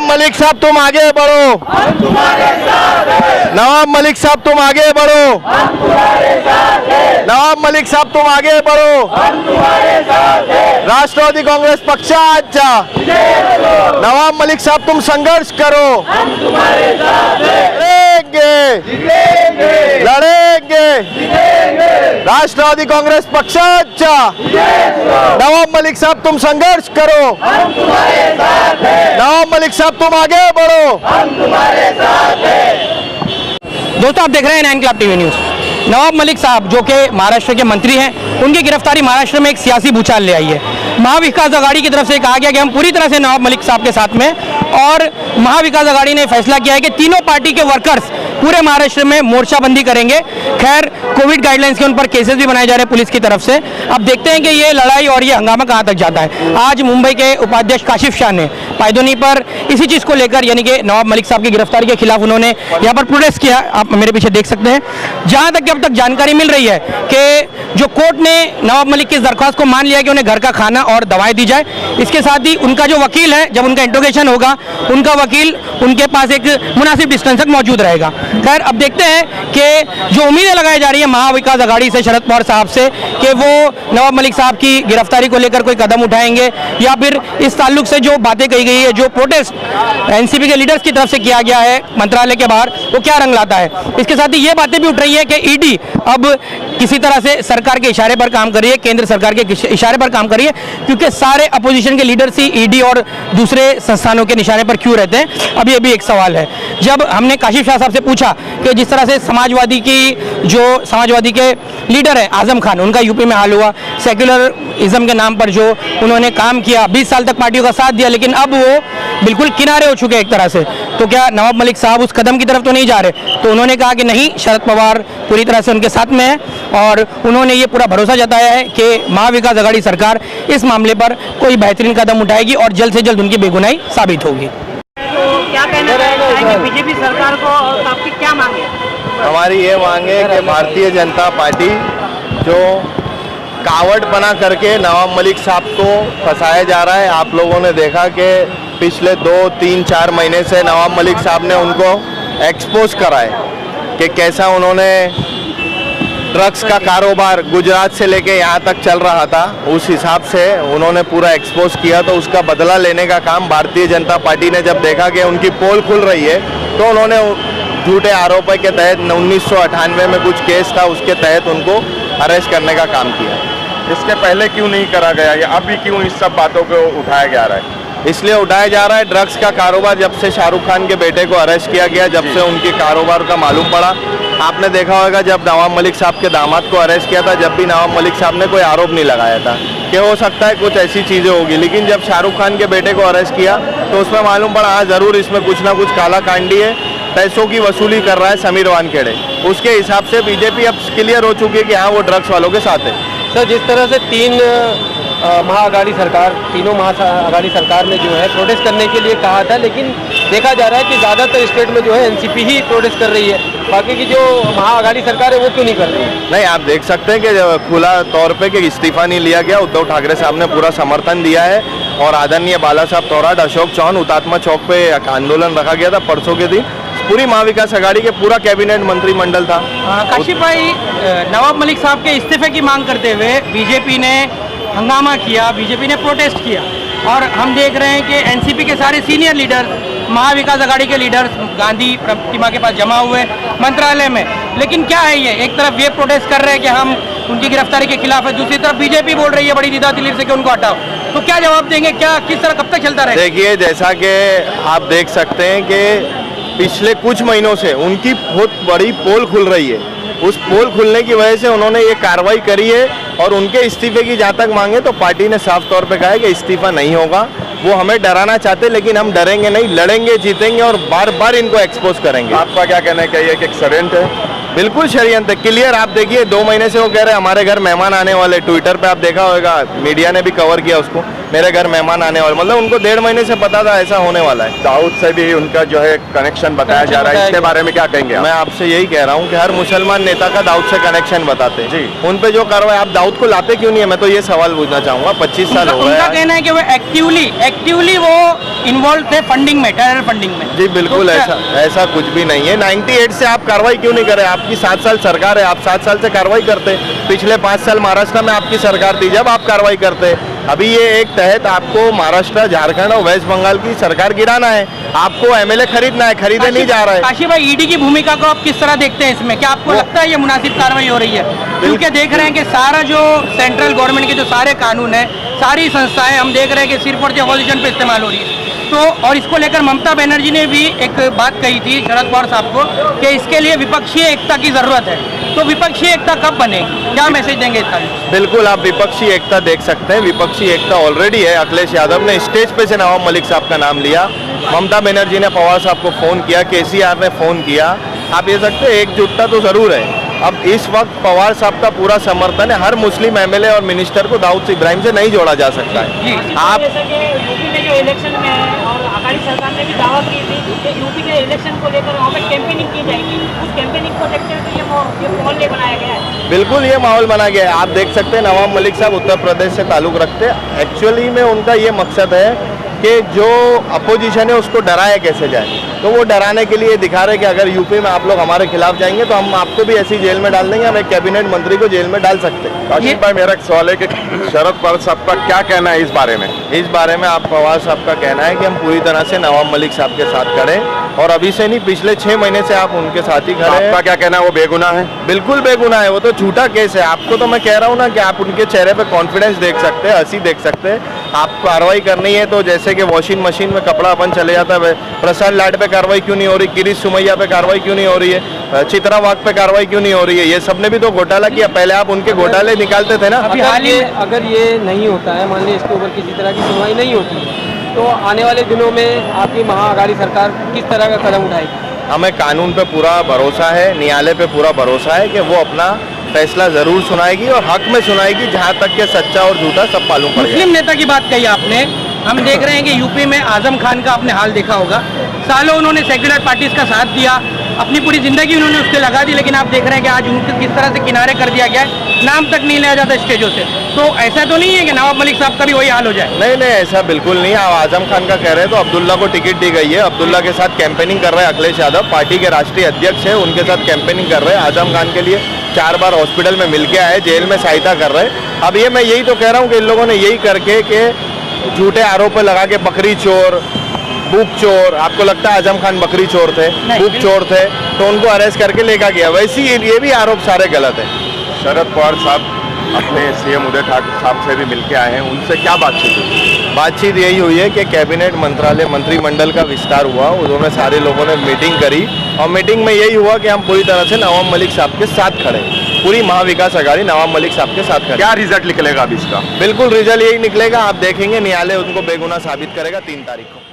नवाब मलिक साहब तुम आगे बढ़ो, हम तुम्हारे साथ हैं, नवाब मलिक साहब तुम आगे बढ़ो, हम तुम्हारे साथ हैं, नवाब मलिक साहब तुम आगे बढ़ो. हम तुम्हारे साथ हैं. राष्ट्रवादी काँग्रेस पक्षाचा नवाब मलिक साहब तुम संघर्ष करो, हम तुम्हारे साथ हैं. लड़ेंगे जीतेंगे, लड़ेंगे. जीतेंगे. राष्ट्रवादी काँग्रेस पक्षाचा नवाब मलिक साहब तुम संघर्ष करो, हम तुम्हारे साथ हैं, नवाब मलिक साहब तुम आगे बढ़ो. हम तुम्हारे साथ हैं. दोस्तों आप देख रहे हैं 9 club TV news. Nawab Malik साहब जो कि महाराष्ट्र के मंत्री हैं, उनकी गिरफ्तारी महाराष्ट्र में एक सियासी भूचाल ले आई है। महाविकास आघाड़ी की तरफ से कहा गया कि हम पूरी तरह से नवाब मलिक साहब के साथ में, और महाविकास आघाड़ी ने फैसला किया है कि तीनों पार्टी के वर्कर्स पूरे महाराष्ट्र में मोर्चाबंदी करेंगे। खैर कोविड गाइडलाइंस के उन पर केसेस भी बनाए जा रहे हैं पुलिस की तरफ से। अब देखते हैं कि ये लड़ाई और ये हंगामा कहाँ तक जाता है। आज मुंबई के उपाध्यक्ष काशिफ शाह ने पायदोनी पर इसी चीज़ को लेकर, यानी कि नवाब मलिक साहब की गिरफ्तारी के खिलाफ उन्होंने यहाँ पर प्रोटेस्ट किया। आप मेरे पीछे देख सकते हैं। जहाँ तक अब तक जानकारी मिल रही है कि जो कोर्ट ने नवाब मलिक की दरख्वास्त को मान लिया कि उन्हें घर का खाना और दवाएं दी जाए। इसके साथ ही उनका जो वकील है, जब उनका इंट्रोगेशन होगा, उनका वकील उनके पास एक मुनासिब डिस्टेंस तक मौजूद रहेगा। खैर अब देखते हैं कि जो उम्मीदें लगाई जा रही है महाविकास आघाड़ी से, शरद पवार साहब से, कि वो नवाब मलिक साहब की गिरफ्तारी को लेकर कोई कदम उठाएंगे, या फिर इस ताल्लुक से जो बातें कही गई है, जो प्रोटेस्ट एनसीपी के लीडर्स की तरफ से किया गया है मंत्रालय के बाहर, वो क्या रंग लाता है। इसके साथ ही ये बातें भी उठ रही है कि ईडी अब किसी तरह से सरकार के इशारे पर काम कर रही है, केंद्र सरकार के इशारे पर काम कर रही है, क्योंकि सारे अपोजिशन के लीडर्स ही ईडी और दूसरे संस्थानों के निशाने पर क्यों रहते हैं। अब ये भी एक सवाल है। जब हमने काशिफ शाह साहब से पूछा कि जिस तरह से समाजवादी के लीडर है आजम खान, उनका यूपी में हाल हुआ, सेक्युलरिज्म के नाम पर जो उन्होंने काम किया, 20 साल तक पार्टियों का साथ दिया, लेकिन अब वो बिल्कुल किनारे हो चुके हैं एक तरह से, तो क्या नवाब मलिक साहब उस कदम की तरफ तो नहीं जा रहे। तो उन्होंने कहा कि नहीं, शरद पवार पूरी तरह से उनके साथ में है, और उन्होंने ये पूरा भरोसा जताया है कि महाविकास आघाड़ी सरकार इस मामले पर कोई बेहतरीन कदम उठाएगी और जल्द से जल्द उनकी बेगुनाही साबित होगी। तो क्या कहना चाहेंगे बीजेपी सरकार को, और आपकी क्या मांग है? हमारी ये मांग है कि भारतीय जनता पार्टी जो कावड़पना करके नवाब मलिक साहब को फंसाया जा रहा है। आप लोगों ने देखा कि पिछले 2, 3, 4 महीने से नवाब मलिक साहब ने उनको एक्सपोज करा है कि कैसा उन्होंने ड्रग्स का कारोबार गुजरात से लेके यहाँ तक चल रहा था। उस हिसाब से उन्होंने पूरा एक्सपोज किया, तो उसका बदला लेने का काम भारतीय जनता पार्टी ने जब देखा कि उनकी पोल खुल रही है, तो उन्होंने झूठे आरोपों के तहत 1998 में कुछ केस था, उसके तहत उनको अरेस्ट करने का काम किया। इसके पहले क्यों नहीं करा गया, या अभी क्यों इस सब बातों को उठाया जा रहा है? इसलिए उठाया जा रहा है, ड्रग्स का कारोबार जब से शाहरुख खान के बेटे को अरेस्ट किया गया, जब से उनके कारोबार का मालूम पड़ा। आपने देखा होगा जब नवाब मलिक साहब के दामाद को अरेस्ट किया था, जब भी नवाब मलिक साहब ने कोई आरोप नहीं लगाया था कि हो सकता है कुछ ऐसी चीज़ें होगी, लेकिन जब शाहरुख खान के बेटे को अरेस्ट किया तो उसमें मालूम पड़ा हाँ ज़रूर इसमें कुछ ना कुछ काला कांडी है, पैसों की वसूली कर रहा है समीर वानखेड़े। उसके हिसाब से बीजेपी अब क्लियर हो चुकी है कि हाँ वो ड्रग्स वालों के साथ है। सर, जिस तरह से तीनों महाअघाड़ी सरकार ने जो है प्रोटेस्ट करने के लिए कहा था, लेकिन देखा जा रहा है कि ज़्यादातर स्टेट में जो है एनसीपी ही प्रोटेस्ट कर रही है, बाकी की जो महाअघाड़ी सरकार है वो क्यों नहीं कर रही है? नहीं, आप देख सकते हैं कि खुला तौर पे कि इस्तीफा नहीं लिया गया। उद्धव ठाकरे साहब ने पूरा समर्थन दिया है, और आदरणीय बाला साहब थोराट, अशोक चौहान, हुतात्मा चौक पे आंदोलन रखा गया था परसों के दिन। पूरी महाविकास आघाड़ी के पूरा कैबिनेट मंत्रिमंडल था। काशिफ भाई, नवाब मलिक साहब के इस्तीफे की मांग करते हुए बीजेपी ने हंगामा किया, बीजेपी ने प्रोटेस्ट किया, और हम देख रहे हैं कि एनसीपी के सारे सीनियर लीडर, महाविकास आघाड़ी के लीडर्स गांधी प्रतिमा के पास जमा हुए मंत्रालय में। लेकिन क्या है ये, एक तरफ ये प्रोटेस्ट कर रहे हैं कि हम उनकी गिरफ्तारी के खिलाफ है, दूसरी तरफ बीजेपी बोल रही है बड़ी निदा दिलीर से कि उनको हटाओ। तो क्या जवाब देंगे, क्या किस तरह, कब तक चलता रहेगा? देखिए, जैसा कि आप देख सकते हैं कि पिछले कुछ महीनों से उनकी बहुत बड़ी पोल खुल रही है। उस पोल खुलने की वजह से उन्होंने ये कार्रवाई करी है, और उनके इस्तीफे की जहाँ तक मांगे तो पार्टी ने साफ तौर पे कहा है कि इस्तीफा नहीं होगा। वो हमें डराना चाहते, लेकिन हम डरेंगे नहीं, लड़ेंगे, जीतेंगे, और बार बार इनको एक्सपोज करेंगे। आपका क्या कहना है कि ये एक षड्यंत्र है? बिल्कुल षड्यंत्र क्लियर। आप देखिए 2 महीने से वो कह रहे हैं हमारे घर मेहमान आने वाले। ट्विटर पे आप देखा होगा, मीडिया ने भी कवर किया उसको। मेरे घर मेहमान आने वाले, मतलब उनको 1.5 महीने से पता था ऐसा होने वाला है। दाऊद से भी उनका जो है कनेक्शन बताया जा रहा है, इसके बारे में क्या कहेंगे आप? मैं आपसे यही कह रहा हूँ कि हर मुसलमान नेता का दाऊद से कनेक्शन बताते जी। उन पे जो कार्रवाई, आप दाऊद को लाते क्यों नहीं है? मैं तो ये सवाल पूछना चाहूंगा। 25 साल हो गए उनका आज। कहना है कि वो एक्टिवली वो इन्वॉल्व थे फंडिंग में, टेरर फंडिंग में। जी बिल्कुल, तो ऐसा ऐसा कुछ भी नहीं है। 98 से आप कार्रवाई क्यों नहीं करे? आपकी 7 साल सरकार है, आप 7 साल से कार्रवाई करते। पिछले 5 साल महाराष्ट्र में आपकी सरकार थी, जब आप कार्रवाई करते। अभी ये एक तहत आपको महाराष्ट्र, झारखंड और वेस्ट बंगाल की सरकार गिराना है, आपको एमएलए खरीदना है, खरीदे नहीं जा रहा है। काशी भाई, ईडी की भूमिका को आप किस तरह देखते हैं इसमें? क्या आपको लगता है ये मुनासिब कार्रवाई हो रही है? क्योंकि देख रहे हैं कि सारा जो सेंट्रल गवर्नमेंट के जो सारे कानून है, सारी संस्थाएं हम देख रहे हैं कि सिर्फ और सिर्फ अपोजिशन पे इस्तेमाल हो रही है। तो और इसको लेकर ममता बनर्जी ने भी एक बात कही थी शरद पवार साहब को कि इसके लिए विपक्षीय एकता की जरूरत है। तो विपक्षीय एकता कब बनेगी? क्या मैसेज देंगे इसका? बिल्कुल, आप विपक्षी एकता देख सकते हैं। विपक्षी एकता ऑलरेडी है। अखिलेश यादव ने स्टेज पे से नवाब मलिक साहब का नाम लिया, ममता बनर्जी ने पवार साहब को फोन किया, केसीआर ने फोन किया। आप ये सकते हैं एकजुटता तो जरूर है। अब इस वक्त पवार साहब का पूरा समर्थन है। हर मुस्लिम एमएलए और मिनिस्टर को दाऊद इब्राहिम से नहीं जोड़ा जा सकता है। जी। आप जैसे कि यूपी में जो इलेक्शन में है और अकाली सरकार ने भी दावा की थी कि यूपी के इलेक्शन को लेकर वहाँ पे कैंपेनिंग की जाएगी, उस कैंपेनिंग को देखते हुए तो ये माहौल बनाया गया है। बिल्कुल ये माहौल बना गया है। आप देख सकते हैं नवाब मलिक साहब उत्तर प्रदेश से ताल्लुक़ रखते हैं। एक्चुअली में उनका ये मकसद है कि जो अपोजिशन है उसको डराया कैसे जाए। तो वो डराने के लिए दिखा रहे कि अगर यूपी में आप लोग हमारे खिलाफ जाएंगे तो हम आपको भी ऐसी जेल में डाल देंगे, हम एक कैबिनेट मंत्री को जेल में डाल सकते हैं। काशिफ भाई, मेरा एक सवाल है कि शरद पवार साहब का क्या कहना है इस बारे में? इस बारे में आप पवार साहब का कहना है कि हम पूरी तरह से नवाब मलिक साहब के साथ खड़े, और अभी से नहीं, पिछले 6 महीने से आप उनके साथ ही खड़े हैं। आपका क्या कहना है, वो बेगुनाह है? बिल्कुल बेगुनाह है, वो तो झूठा केस है। आपको तो मैं कह रहा हूँ ना कि आप उनके चेहरे पे कॉन्फिडेंस देख सकते हैं, हंसी देख सकते हैं। आप कार्रवाई करनी है तो जैसे कि वॉशिंग मशीन में कपड़ा अपन चले जाता है, प्रसाद लाड पे कार्रवाई क्यों नहीं हो रही, किरीश सुमैया पे कार्रवाई क्यों नहीं हो रही है, चित्रा वाघ पे कार्रवाई क्यों नहीं हो रही है? ये सबने भी तो घोटाला किया। पहले आप उनके घोटाले निकालते थे ना। अगर ये नहीं होता है, मान लीजिए इसके ऊपर किसी तरह की सुनवाई नहीं होती है, तो आने वाले दिनों में आपकी महाअघाड़ी सरकार किस तरह का कदम उठाएगी? हमें कानून पे पूरा भरोसा है, न्यायालय पे पूरा भरोसा है कि वो अपना फैसला जरूर सुनाएगी और हक में सुनाएगी, जहां तक के सच्चा और झूठा सब मालूम पड़ मुस्लिम नेता की बात कही आपने। हम देख रहे हैं कि यूपी में आजम खान का आपने हाल देखा होगा। सालों उन्होंने सेक्युलर पार्टीज का साथ दिया, अपनी पूरी जिंदगी उन्होंने उसके लगा दी, लेकिन आप देख रहे हैं कि आज उनको किस तरह से किनारे कर दिया गया है, नाम तक नहीं लिया जाता स्टेजों से। तो ऐसा तो नहीं है कि नवाब मलिक साहब का भी वही हाल हो जाए? नहीं नहीं, ऐसा बिल्कुल नहीं। आप आजम खान का कह रहे हैं तो अब्दुल्ला को टिकट दी गई है। अब्दुल्ला के साथ कैंपेनिंग कर रहे हैं अखिलेश यादव, पार्टी के राष्ट्रीय अध्यक्ष है, उनके साथ कैंपेनिंग कर रहे हैं। आजम खान के लिए 4 बार हॉस्पिटल में मिल के आए, जेल में सहायता कर रहे हैं। अब ये मैं यही तो कह रहा हूँ कि इन लोगों ने यही करके कि झूठे आरोप लगा के बकरी चोर, बुक चोर, आपको लगता है आजम खान बकरी चोर थे, बुक चोर थे, तो उनको अरेस्ट करके लेकर गया। वैसे ही ये भी आरोप सारे गलत है। शरद पवार साहब अपने सीएम उदय ठाकरे साहब से भी मिलके आए हैं, उनसे क्या बातचीत हुई? बातचीत यही हुई है कि कैबिनेट मंत्रालय मंत्रिमंडल का विस्तार हुआ, उन्होंने सारे लोगों ने मीटिंग करी और मीटिंग में यही हुआ कि हम पूरी तरह से नवाब मलिक साहब के साथ खड़े, पूरी महाविकास अघाड़ी नवाब मलिक साहब के साथ खड़े। क्या रिजल्ट निकलेगा अब इसका? बिल्कुल रिजल्ट यही निकलेगा, आप देखेंगे, न्यायालय उनको बेगुनाह साबित करेगा 3 तारीख को।